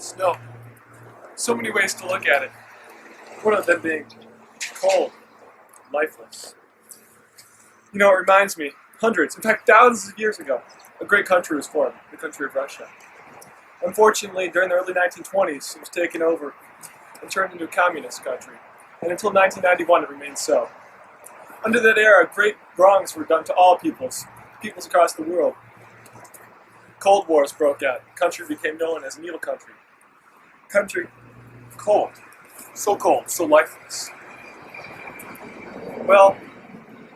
Snow. So many ways to look at it. One of them being cold, lifeless. You know, it reminds me, hundreds, in fact thousands of years ago, a great country was formed, the country of Russia. Unfortunately, during the early 1920s, it was taken over and turned into a communist country. And until 1991, it remained so. Under that era, great wrongs were done to all peoples across the world. Cold wars broke out. The country became known as an evil country. Country cold. So cold, so lifeless. Well,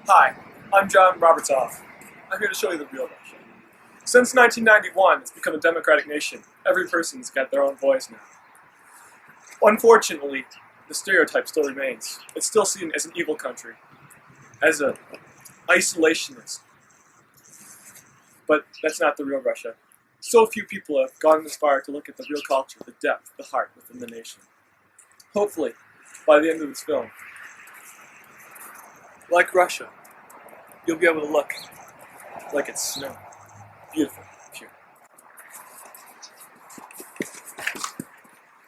hi, I'm John Robertsoff. I'm here to show you the real Russia. Since 1991, it's become a democratic nation. Every person's got their own voice now. Unfortunately, the stereotype still remains. It's still seen as an evil country, as an isolationist. But that's not the real Russia. So few people have gone this far to look at the real culture, the depth, the heart within the nation. Hopefully, by the end of this film, like Russia, you'll be able to look like it's snow. Beautiful, pure.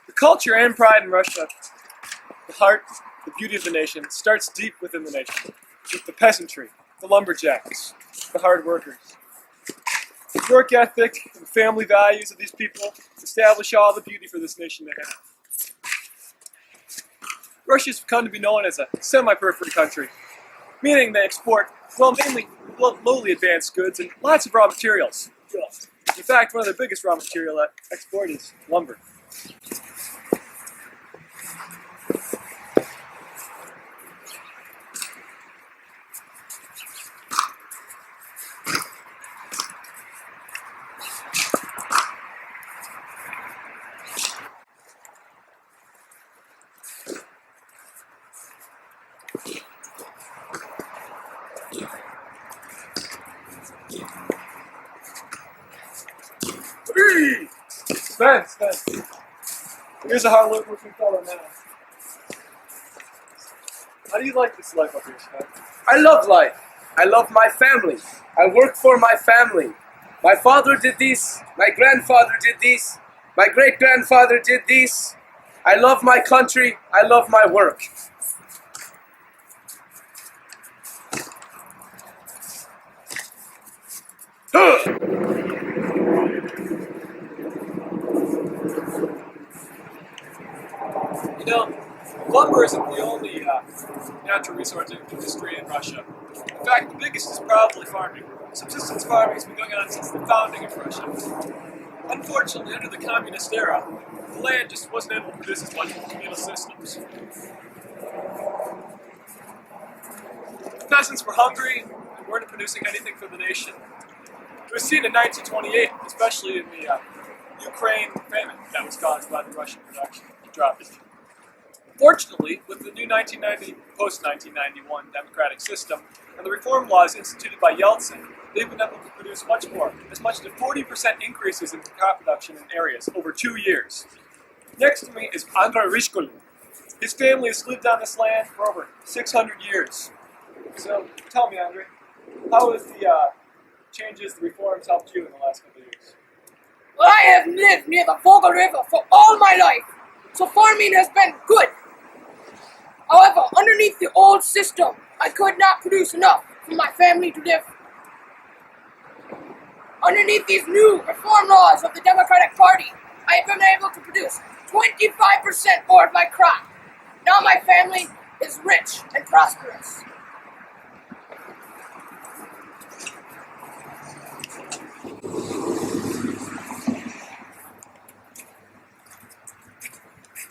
The culture and pride in Russia, the heart, the beauty of the nation, starts deep within the nation, with the peasantry, the lumberjacks, the hard workers. The work ethic and family values of these people establish all the beauty for this nation to have. Russia's come to be known as a semi-periphery country, meaning they export, well, mainly lowly advanced goods and lots of raw materials. In fact, one of the biggest raw material export is lumber. Sven. Here's a hard-working fellow now. How do you like this life up here, Sven? I love life. I love my family. I work for my family. My father did this. My grandfather did this. My great-grandfather did this. I love my country. I love my work. You know, lumber isn't the only natural resource industry in Russia. In fact, the biggest is probably farming. Subsistence farming has been going on since the founding of Russia. Unfortunately, under the communist era, the land just wasn't able to produce as much with communal systems. The peasants were hungry and weren't producing anything for the nation. It was seen in 1928, especially in the Ukraine famine that was caused by the Russian production dropping. Fortunately, with the new post-1991 democratic system and the reform laws instituted by Yeltsin, they've been able to produce much more, as much as 40% increases in crop production in areas over 2 years. Next to me is Andrei Rishkolin. His family has lived on this land for over 600 years. So, tell me, Andrei, how has the changes, the reforms helped you in the last couple of years? Well, I have lived near the Volga River for all my life, so farming has been good. However, underneath the old system, I could not produce enough for my family to live. Underneath these new reform laws of the Democratic Party, I have been able to produce 25% more of my crop. Now my family is rich and prosperous.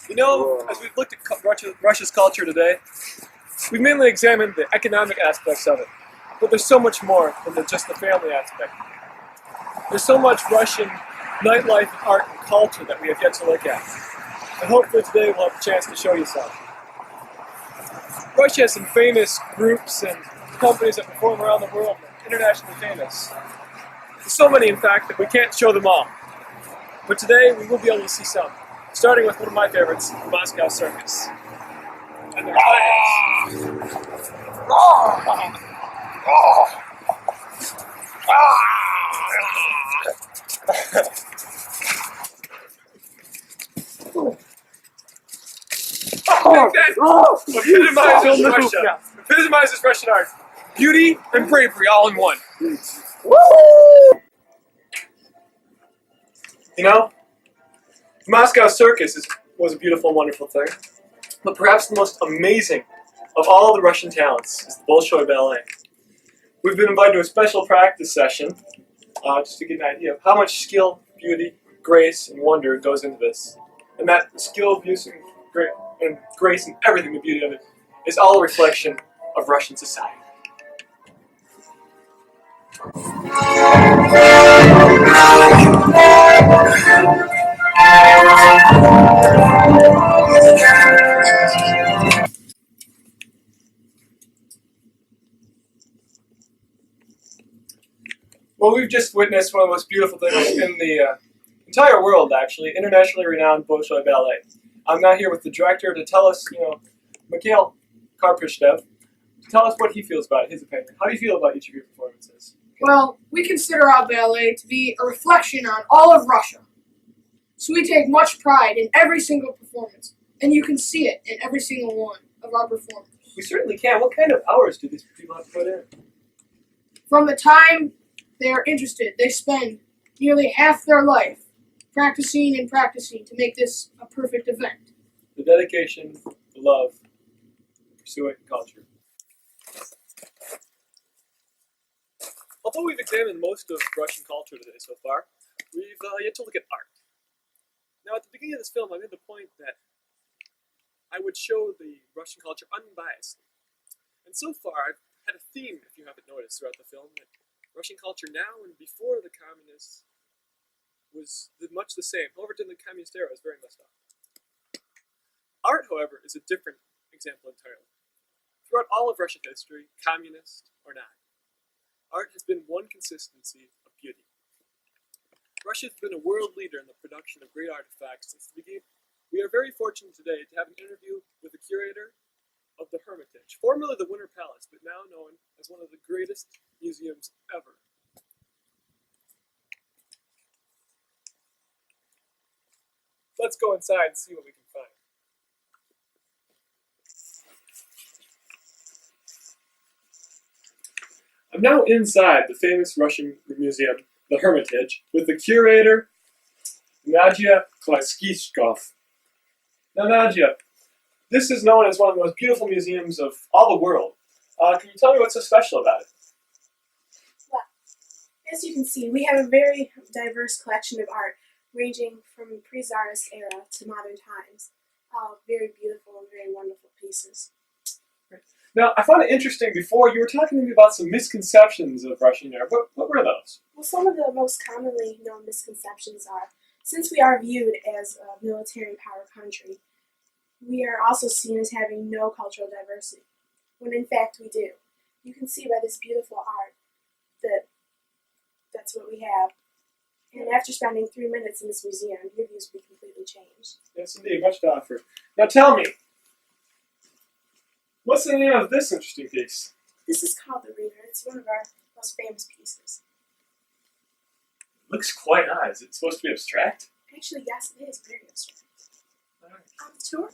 You know, as we've looked at Russia's culture today, we've mainly examined the economic aspects of it. But there's so much more than just the family aspect. There's so much Russian nightlife, art, and culture that we have yet to look at. And hopefully today we'll have a chance to show you some. Russia has some famous groups and companies that perform around the world that are internationally famous. There's so many, in fact, that we can't show them all. But today we will be able to see some. Starting with one of my favorites, the Moscow Circus. And their Epitomizes Russia. Epitomizes Russian art. Beauty and bravery all in one. You know, the Moscow Circus was a beautiful and wonderful thing. But perhaps the most amazing of all the Russian talents is the Bolshoi Ballet. We've been invited to a special practice session, just to get an idea of how much skill, beauty, grace, and wonder goes into this. And that skill, beauty, and grace, and everything, the beauty of it, is all a reflection of Russian society. Well, we've just witnessed one of the most beautiful things in the entire world, actually, internationally renowned Bolshoi Ballet. I'm now here with the director to tell us, Mikhail Karpishnev, to tell us what he feels about it, his opinion. How do you feel about each of your performances? Well, we consider our ballet to be a reflection on all of Russia. So we take much pride in every single performance, and you can see it in every single one of our performances. We certainly can. What kind of hours do these people have to put in? From the time they are interested, they spend nearly half their life practicing and practicing to make this a perfect event. The dedication, the love, the pursuit, and culture. Although we've examined most of Russian culture today so far, we've yet to look at art. Now, at the beginning of this film, I made the point that I would show the Russian culture unbiasedly. And so far, I've had a theme, if you haven't noticed, throughout the film, that Russian culture now and before the communists was much the same. However, during the communist era, it was very messed up. Art, however, is a different example entirely. Throughout all of Russian history, communist or not, art has been one consistency of beauty. Russia has been a world leader in the production of great artifacts since the beginning. We are very fortunate today to have an interview with the curator of the Hermitage, formerly the Winter Palace, but now known as one of the greatest museums ever. Let's go inside and see what we can find. I'm now inside the famous Russian museum, the Hermitage, with the curator, Nadia Klaskishkov. Now, Nadia, this is known as one of the most beautiful museums of all the world. Can you tell me what's so special about it? Well, as you can see, we have a very diverse collection of art, ranging from pre-Tsarist era to modern times. All very beautiful and very wonderful pieces. Now, I found it interesting before, you were talking to me about some misconceptions of Russian art. What were those? Well, some of the most commonly known misconceptions are, since we are viewed as a military power country, we are also seen as having no cultural diversity, when in fact we do. You can see by this beautiful art that that's what we have. And after spending 3 minutes in this museum, your views will be completely changed. Yes, indeed, much to offer. Now tell me, what's the name of this interesting piece? This is called the Reader. It's one of our most famous pieces. Looks quite odd. Is it supposed to be abstract? Actually, yes, it is very abstract. Alright. On the tour?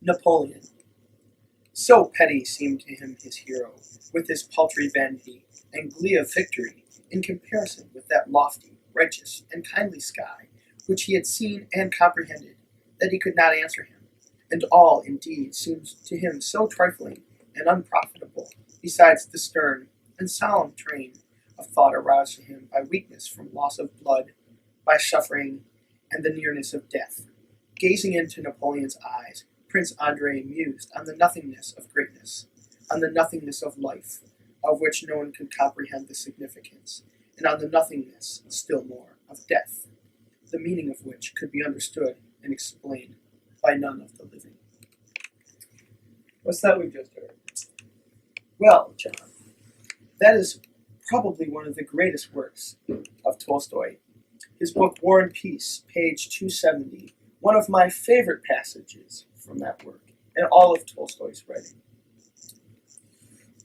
Napoleon. So petty seemed to him his hero, with his paltry vanity and glee of victory, in comparison with that lofty, righteous, and kindly sky, which he had seen and comprehended, that he could not answer him, and all, indeed, seemed to him so trifling and unprofitable, besides the stern and solemn train of thought aroused to him by weakness from loss of blood, by suffering, and the nearness of death. Gazing into Napoleon's eyes, Prince Andrei mused on the nothingness of greatness, on the nothingness of life, of which no one could comprehend the significance, and on the nothingness, still more, of death, the meaning of which could be understood and explained by none of the living. What's that we just heard? Well, John, that is probably one of the greatest works of Tolstoy. His book War and Peace, page 270, one of my favorite passages from that work, and all of Tolstoy's writing.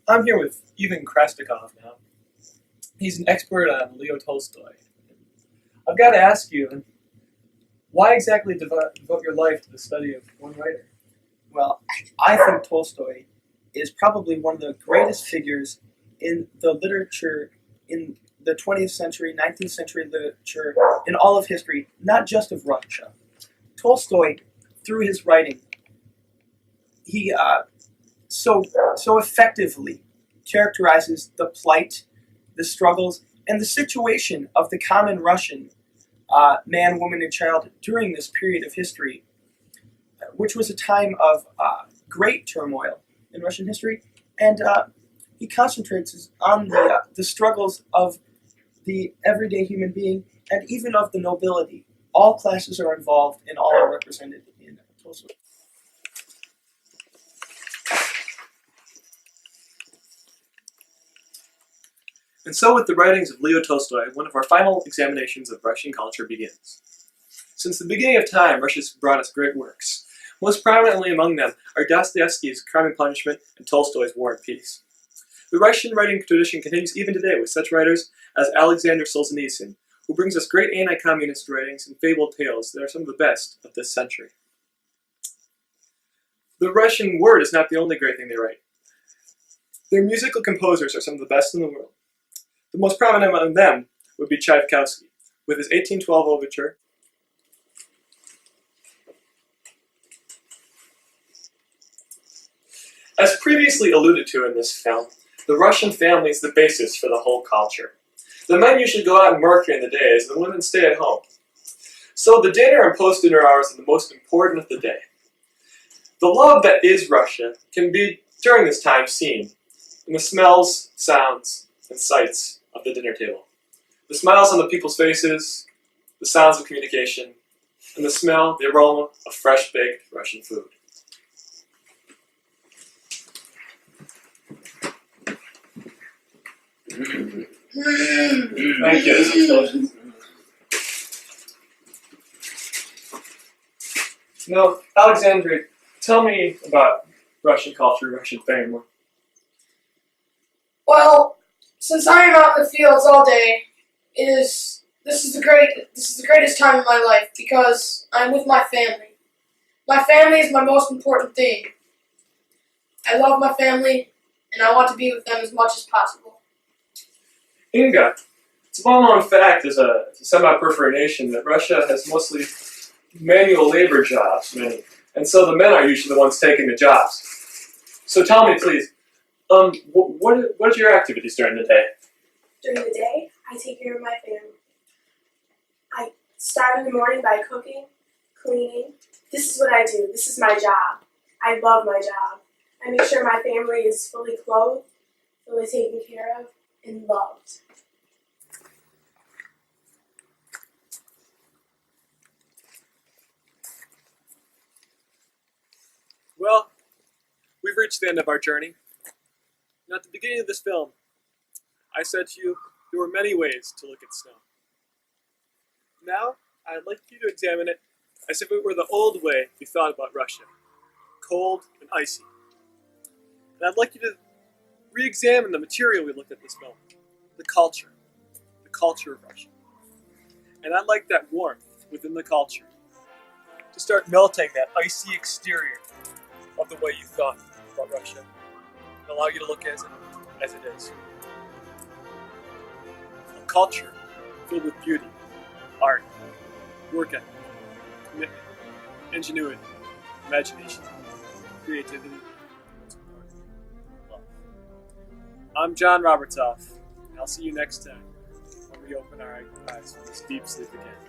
I'm here with Ivan Krasnikov now. He's an expert on Leo Tolstoy. I've got to ask you, why exactly devote your life to the study of one writer? Well, I think Tolstoy is probably one of the greatest figures in the literature, in the 20th century, 19th century literature, in all of history, not just of Russia. Tolstoy, through his writing, he so effectively characterizes the plight, the struggles, and the situation of the common Russian man, woman, and child during this period of history, which was a time of great turmoil in Russian history, and he concentrates on the struggles of the everyday human being and even of the nobility. All classes are involved and all are represented in Tolstoy. And so with the writings of Leo Tolstoy, one of our final examinations of Russian culture begins. Since the beginning of time, Russia's brought us great works. Most prominently among them are Dostoevsky's Crime and Punishment and Tolstoy's War and Peace. The Russian writing tradition continues even today with such writers as Alexander Solzhenitsyn, who brings us great anti-communist writings and fabled tales that are some of the best of this century. The Russian word is not the only great thing they write. Their musical composers are some of the best in the world. The most prominent among them would be Tchaikovsky, with his 1812 overture, as previously alluded to in this film, the Russian family is the basis for the whole culture. The men usually go out and work during the days, and the women stay at home. So the dinner and post-dinner hours are the most important of the day. The love that is Russia can be, during this time, seen in the smells, sounds, and sights of the dinner table. The smiles on the people's faces, the sounds of communication, and the smell, the aroma of fresh-baked Russian food. Thank you. This is delicious. Now, Alexandria, tell me about Russian culture, Russian family. Well, since I am out in the fields all day, this is the greatest time of my life because I'm with my family. My family is my most important thing. I love my family, and I want to be with them as much as possible. Inga, it's a well-known fact as a semi-peripheral nation that Russia has mostly manual labor jobs, many, and so the men are usually the ones taking the jobs. So tell me, please, what are your activities during the day? During the day, I take care of my family. I start in the morning by cooking, cleaning. This is what I do. This is my job. I love my job. I make sure my family is fully clothed, fully taken care of, and loved. Well, we've reached the end of our journey. And at the beginning of this film, I said to you there were many ways to look at snow. Now, I'd like you to examine it as if it were the old way we thought about Russia, cold and icy. And I'd like you to re-examine the material we looked at in this film, the culture of Russia. And I'd like that warmth within the culture to start melting that icy exterior of the way you thought about Russia and allow you to look as it is. A culture filled with beauty, art, work ethic, commitment, ingenuity, imagination, creativity, and most importantly, love. I'm John Robertsoff, and I'll see you next time when we open our eyes from this deep sleep again.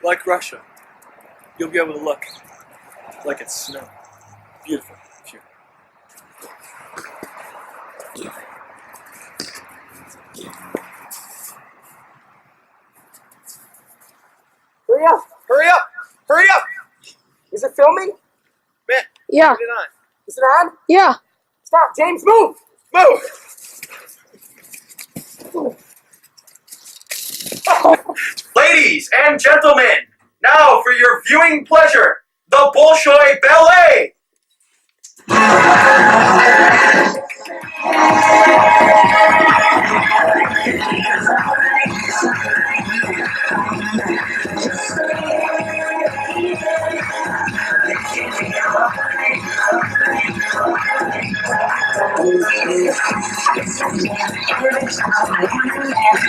Like Russia, you'll be able to look like it's snow. Beautiful, pure. Hurry up! Hurry up! Hurry up! Is it filming? Man, Yeah. put it on. Is it on? Yeah. Stop, James, move! Move! Ladies and gentlemen, now for your viewing pleasure, the Bolshoi Ballet!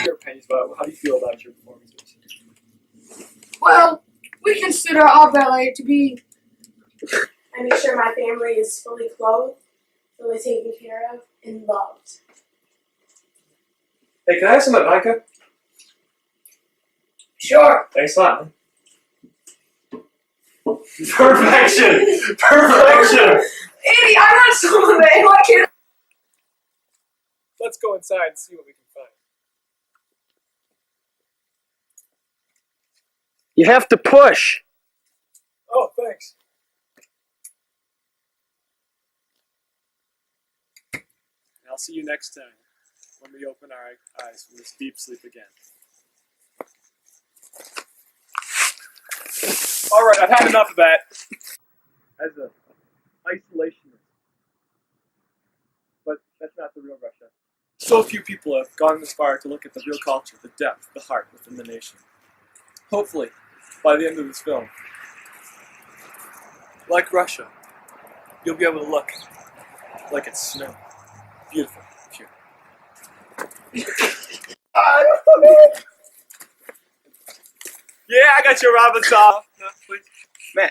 Your opinions about how do you feel about your performances? Well, we consider our ballet to be. I make sure my family is fully clothed, fully taken care of, and loved. Hey, can I have some vodka? Sure. Thanks a lot, man. Perfection! Perfection! Andy, I want some of it. Why can't Let's go inside and see what we can find. You have to push. Oh, thanks. I'll see you next time when we open our eyes from this deep sleep again. All right, I've had enough of that. As an isolationist, but that's not the real Russia. So few people have gone this far to look at the real culture, the depth, the heart within the nation. Hopefully, by the end of this film, like Russia, you'll be able to look like it's snow. Beautiful, pure. Yeah, I got your Robin saw. No, please. Man,